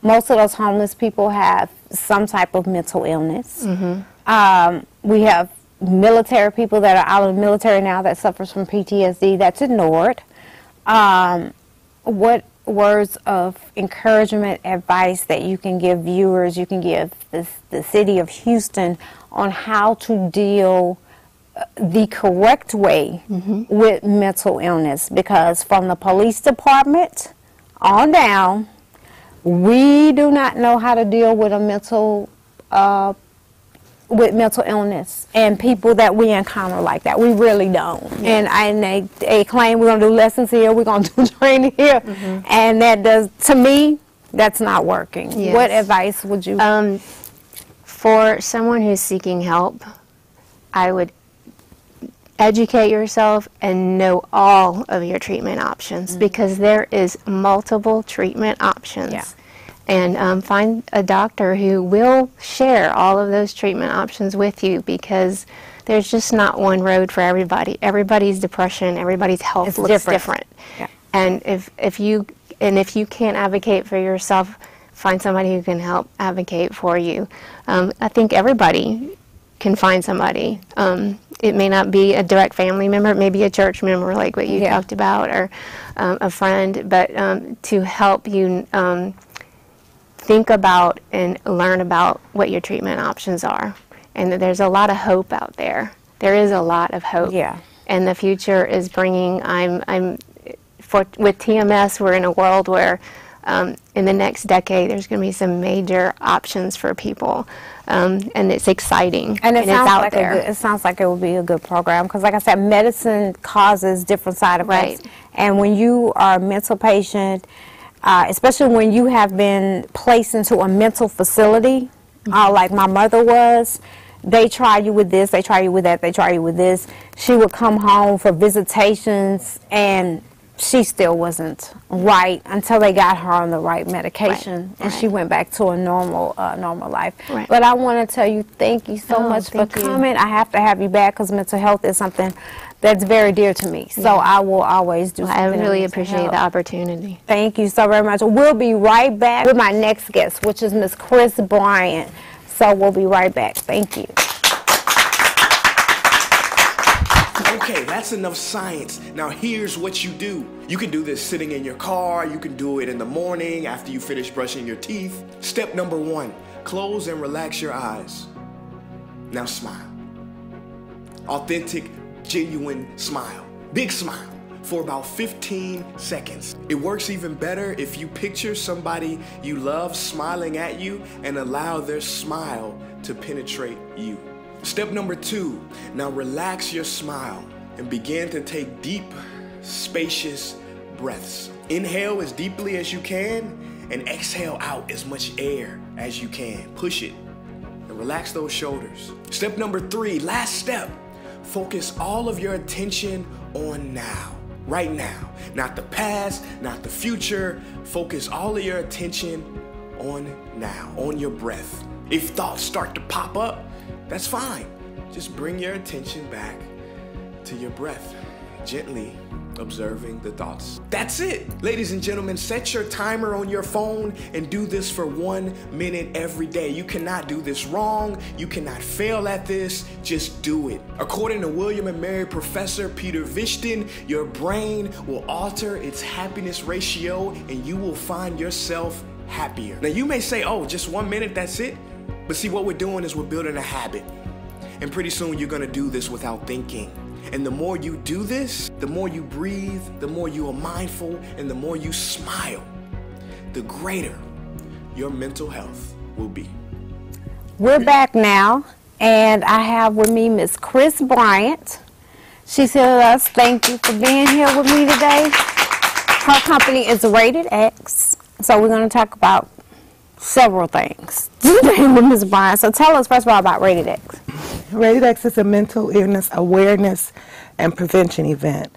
Speaker 1: Most of those homeless people have some type of mental illness. We have military people that are out of the military now that suffers from PTSD that's ignored. What words of encouragement, advice that you can give viewers, you can give the city of Houston on how to deal the correct way with mental illness? Because from the police department on down, we do not know how to deal with a mental illness and people that we encounter like that. We really don't. And they claim we're going to do lessons here, we're going to do training here, and that does, to me, that's not working.
Speaker 6: Yes.
Speaker 1: What advice would you?
Speaker 6: For someone who's seeking help, I would educate yourself and know all of your treatment options, because there is multiple treatment options.
Speaker 1: Yeah.
Speaker 6: And find a doctor who will share all of those treatment options with you, because there's just not one road for everybody. Everybody's depression, everybody's health looks different.
Speaker 1: Yeah.
Speaker 6: And if you can't advocate for yourself, find somebody who can help advocate for you. I think everybody can find somebody. It may not be a direct family member, it may be a church member like what you talked about, or a friend, but to help you think about and learn about what your treatment options are. And there's a lot of hope out there. There is a lot of hope.
Speaker 1: Yeah.
Speaker 6: And the future is bringing, with TMS, we're in a world where in the next decade there's going to be some major options for people. And it's exciting.
Speaker 1: And it
Speaker 6: it's
Speaker 1: sounds
Speaker 6: out
Speaker 1: like
Speaker 6: there.
Speaker 1: it sounds like it will be a good program, because like I said, medicine causes different side effects.
Speaker 6: Right.
Speaker 1: And when you are a mental patient, especially when you have been placed into a mental facility, like my mother was, they try you with this, they try you with that, they try you with this. She would come home for visitations, and she still wasn't right until they got her on the right medication, and she went back to a normal life.
Speaker 6: Right.
Speaker 1: But I want to tell you, thank you so much for
Speaker 6: thank you.
Speaker 1: coming. I have to have you back, because mental health is something that's very dear to me. So I will always do something.
Speaker 6: I
Speaker 1: in
Speaker 6: really
Speaker 1: mental
Speaker 6: appreciate
Speaker 1: health.
Speaker 6: the opportunity.
Speaker 1: Thank you so very much. We'll be right back with my next guest, which is Miss Chris Bryant. So we'll be right back. Thank you.
Speaker 4: Okay, that's enough science. Now here's what you do. You can do this sitting in your car. You can do it in the morning after you finish brushing your teeth. Step number 1, close and relax your eyes. Now smile. Authentic, genuine smile. Big smile for about 15 seconds. It works even better if you picture somebody you love smiling at you and allow their smile to penetrate you. Step number 2, now relax your smile and begin to take deep, spacious breaths. Inhale as deeply as you can and exhale out as much air as you can. Push it and relax those shoulders. Step number 3, last step. Focus all of your attention on now, right now. Not the past, not the future. Focus all of your attention on now, on your breath. If thoughts start to pop up, that's fine. Just bring your attention back to your breath, gently observing the thoughts. That's it. Ladies and gentlemen, set your timer on your phone and do this for 1 minute every day. You cannot do this wrong. You cannot fail at this. Just do it. According to William and Mary professor Peter Vishton, your brain will alter its happiness ratio and you will find yourself happier. Now you may say, oh, just 1 minute, that's it. But see, what we're doing is we're building a habit. And pretty soon you're gonna do this without thinking. And the more you do this, the more you breathe, the more you are mindful, and the more you smile, the greater your mental health will be.
Speaker 1: We're back now, and I have with me Miss Chris Bryant. She's here with us. Thank you for being here with me today. Her company is Rated X, so we're going to talk about several things today with Ms. Bryant. So tell us first of all about Rated X.
Speaker 7: Rated X is a mental illness awareness and prevention event.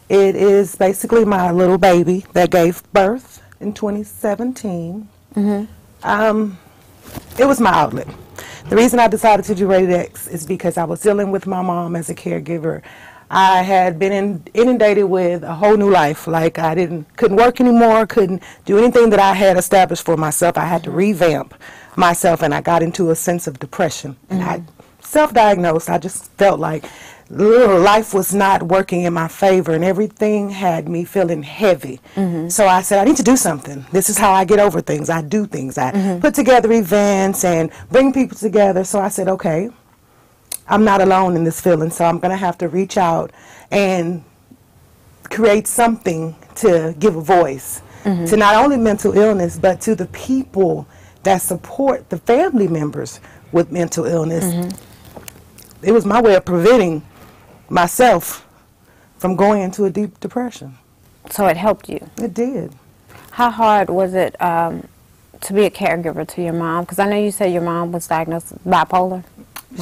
Speaker 7: It is basically my little baby that gave birth in 2017. It was my outlet. The reason I decided to do Rated X is because I was dealing with my mom as a caregiver. I had been inundated with a whole new life. Like I couldn't work anymore, couldn't do anything that I had established for myself. I had to revamp myself, and I got into a sense of depression. And I self-diagnosed. I just felt like life was not working in my favor, and everything had me feeling heavy. So I said, I need to do something. This is how I get over things. I do things. I put together events and bring people together. So I said, okay, I'm not alone in this feeling, so I'm going to have to reach out and create something to give a voice to not only mental illness, but to the people that support the family members with mental illness. It was my way of preventing myself from going into a deep depression.
Speaker 1: So it helped you.
Speaker 7: It did.
Speaker 1: How hard was it to be a caregiver to your mom? Because I know you said your mom was diagnosed bipolar.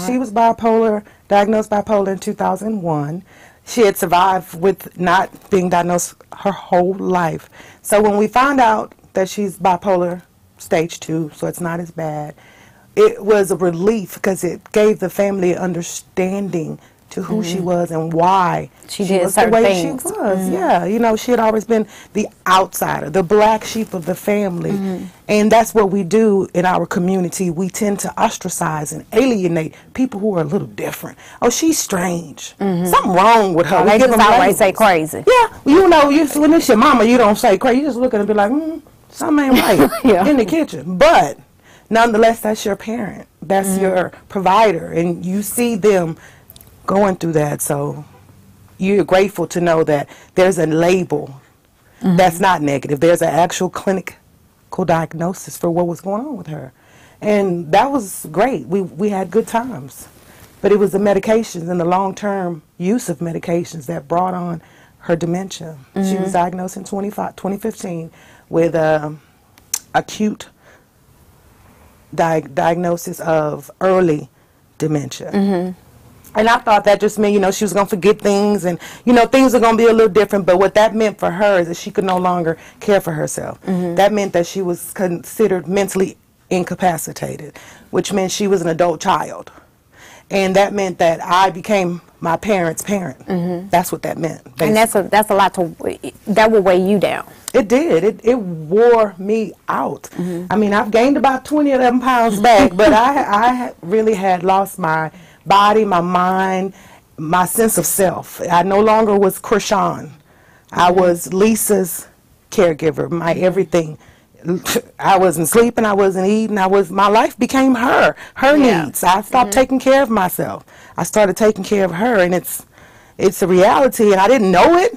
Speaker 7: She was bipolar, diagnosed bipolar in 2001. She had survived with not being diagnosed her whole life. So when we found out that she's bipolar stage 2, so it's not as bad, it was a relief because it gave the family understanding to who she was and why
Speaker 1: she did
Speaker 7: was the
Speaker 1: certain
Speaker 7: way
Speaker 1: things.
Speaker 7: she was. Yeah, you know, she had always been the outsider, the black sheep of the family. And that's what we do in our community. We tend to ostracize and alienate people who are a little different. Oh, she's strange. Something wrong with her.
Speaker 1: Oh,
Speaker 7: We
Speaker 1: they
Speaker 7: give
Speaker 1: just
Speaker 7: them
Speaker 1: always say
Speaker 7: labels.
Speaker 1: crazy.
Speaker 7: Yeah, you know, when it's your mama, you don't say crazy. You just look at her and be like, something ain't right in the kitchen. But nonetheless, that's your parent. That's your provider. And you see them going through that. So you're grateful to know that there's a label that's not negative. There's an actual clinical diagnosis for what was going on with her. And that was great. We had good times. But it was the medications and the long-term use of medications that brought on her dementia. She was diagnosed in 2015 with acute diagnosis of early dementia. And I thought that just meant, you know, she was going to forget things and, you know, things are going to be a little different. But what that meant for her is that she could no longer care for herself. That meant that she was considered mentally incapacitated, which meant she was an adult child. And that meant that I became my parents' parent. That's what that meant. Basically.
Speaker 1: And that's a lot that will weigh you down.
Speaker 7: It did. It wore me out. I mean, I've gained about 20 of them pounds back, but I really had lost my body, my mind, my sense of self. I no longer was Krishan. I was Lisa's caregiver, my everything. I wasn't sleeping, I wasn't eating, my life became her needs. I stopped taking care of myself. I started taking care of her, and it's a reality, and I didn't know it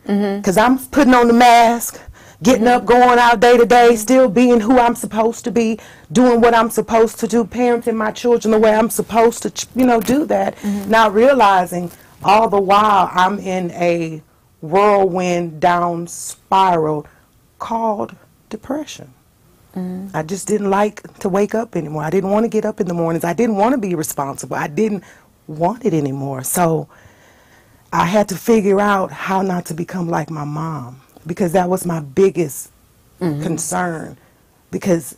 Speaker 7: because I'm putting on the mask, getting up, going out day to day, still being who I'm supposed to be, doing what I'm supposed to do, parenting my children the way I'm supposed to, you know, do that. Not realizing all the while I'm in a whirlwind down spiral called depression. I just didn't like to wake up anymore. I didn't want to get up in the mornings. I didn't want to be responsible. I didn't want it anymore. So I had to figure out how not to become like my mom, because that was my biggest concern, because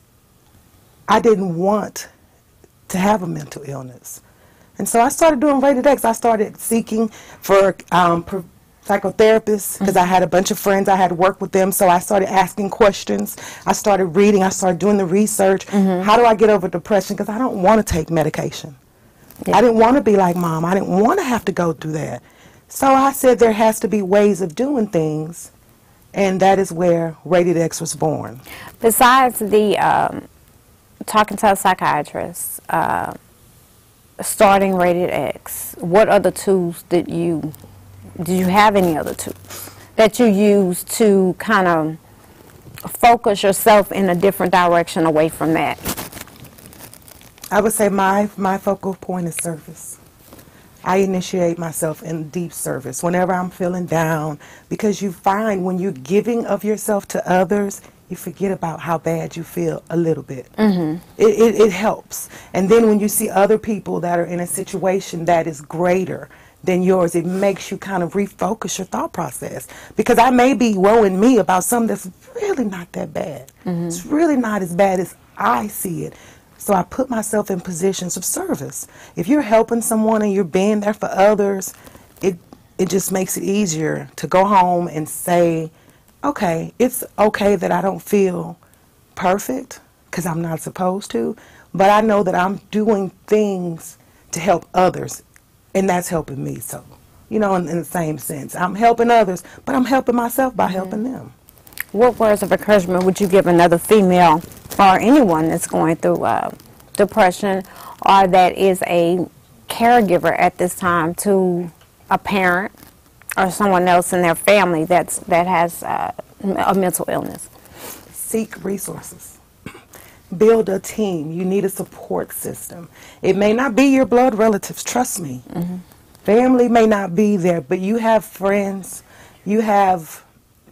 Speaker 7: I didn't want to have a mental illness. And so I started doing Rated X. I started seeking for psychotherapists because I had a bunch of friends. I had worked with them, so I started asking questions. I started reading. I started doing the research. How do I get over depression? Because I don't want to take medication. I didn't want to be like Mom. I didn't want to have to go through that. So I said there has to be ways of doing things, and that is where Rated X was born.
Speaker 1: Besides the talking to a psychiatrist, starting Rated X, what other tools did you have any other tools that you used to kind of focus yourself in a different direction away from that?
Speaker 7: I would say my focal point is service. I initiate myself in deep service whenever I'm feeling down, because you find when you're giving of yourself to others, you forget about how bad you feel a little bit. It helps. And then when you see other people that are in a situation that is greater than yours, it makes you kind of refocus your thought process. Because I may be woeing me about something that's really not that bad. It's really not as bad as I see it. So I put myself in positions of service. If you're helping someone and you're being there for others, it just makes it easier to go home and say, okay, it's okay that I don't feel perfect because I'm not supposed to, but I know that I'm doing things to help others, and that's helping me. So, you know, in the same sense, I'm helping others, but I'm helping myself by helping them.
Speaker 1: What words of encouragement would you give another female or anyone that's going through depression or that is a caregiver at this time to a parent or someone else in their family that has a mental illness?
Speaker 7: Seek resources. Build a team. You need a support system. It may not be your blood relatives, trust me. Family may not be there, but you have friends, you have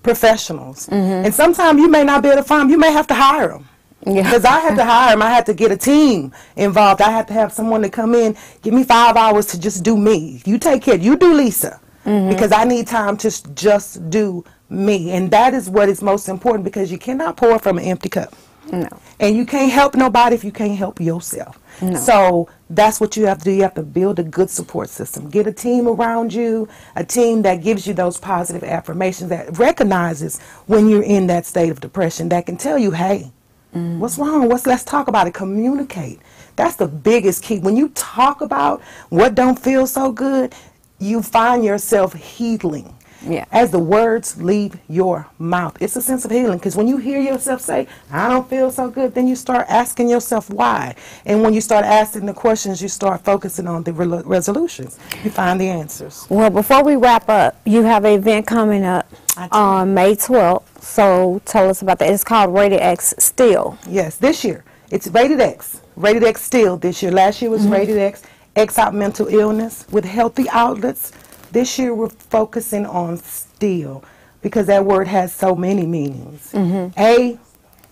Speaker 7: professionals. And sometimes you may not be able to find them. You may have to hire them. Because I had to hire them. I had to get a team involved. I had to have someone to come in, give me 5 hours to just do me. You take care. You do Lisa. Because I need time to just do me. And that is what is most important, because you cannot pour from an empty cup.
Speaker 1: No.
Speaker 7: And you can't help nobody if you can't help yourself.
Speaker 1: No.
Speaker 7: So that's what you have to do. You have to build a good support system. Get a team around you, a team that gives you those positive affirmations, that recognizes when you're in that state of depression, that can tell you, hey, what's wrong? Let's talk about it. Communicate. That's the biggest key. When you talk about what don't feel so good, you find yourself healing.
Speaker 1: Yeah.
Speaker 7: As the words leave your mouth. It's a sense of healing, because when you hear yourself say, I don't feel so good, then you start asking yourself why. And when you start asking the questions, you start focusing on the resolutions. You find the answers.
Speaker 1: Well, before we wrap up, you have an event coming up on May 12th. So tell us about that. It's called Rated X Still.
Speaker 7: Yes, this year. It's Rated X. Rated X Still this year. Last year was Rated X. X out mental illness with healthy outlets. This year we're focusing on still, because that word has so many meanings. A,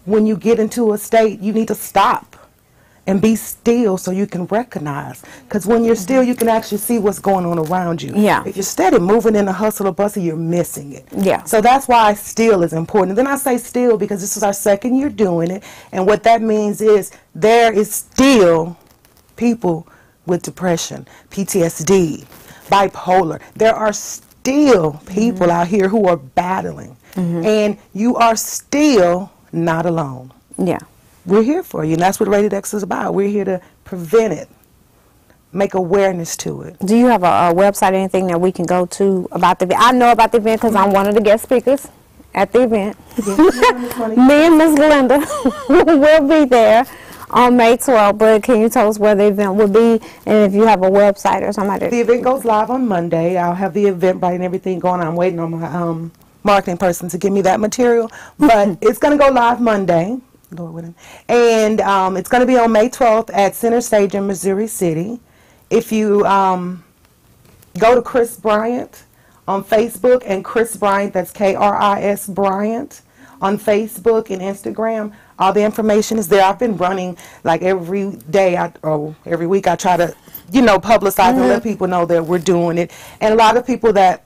Speaker 7: when you get into a state, you need to stop and be still so you can recognize. Because when you're still, you can actually see what's going on around you.
Speaker 1: Yeah.
Speaker 7: If you're steady moving in the hustle or bustle, you're missing it.
Speaker 1: Yeah.
Speaker 7: So that's why still is important. Then I say still because this is our second year doing it. And what that means is there is still people with depression, PTSD, bipolar. There are still people out here who are battling, and you are still not alone.
Speaker 1: Yeah.
Speaker 7: We're here for you, and that's what Rated X is about. We're here to prevent it, make awareness to it.
Speaker 1: Do you have a website or anything that we can go to about the event? I know about the event because I'm one of the guest speakers at the event. Me and Ms. Glenda will be there on May 12th, but can you tell us where the event will be, and if you have a website or something?
Speaker 7: The event goes live on Monday. I'll have the Eventbrite and everything going on. I'm waiting on my marketing person to give me that material, but it's going to go live Monday, Lord willing, and it's going to be on May 12th at Center Stage in Missouri City. If you go to Chris Bryant on Facebook, and Chris Bryant, that's K-R-I-S Bryant, on Facebook and Instagram, all the information is there. I've been running like every day or every week. I try to, publicize and let people know that we're doing it. And a lot of people that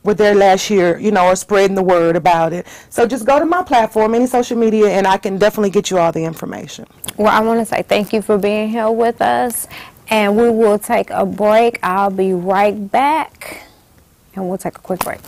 Speaker 7: were there last year, are spreading the word about it. So just go to my platform, any social media, and I can definitely get you all the information.
Speaker 1: Well, I want to say thank you for being here with us, and we will take a break. I'll be right back, and we'll take a quick break.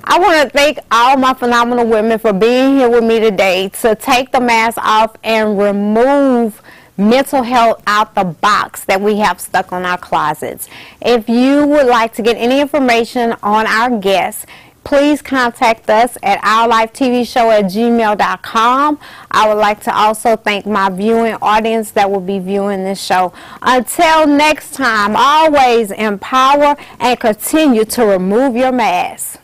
Speaker 1: I want to thank all my phenomenal women for being here with me today to take the mask off and remove mental health out the box that we have stuck on our closets. If you would like to get any information on our guests, please contact us at ourlifetvshow@gmail.com. I would like to also thank my viewing audience that will be viewing this show. Until next time, always empower and continue to remove your mask.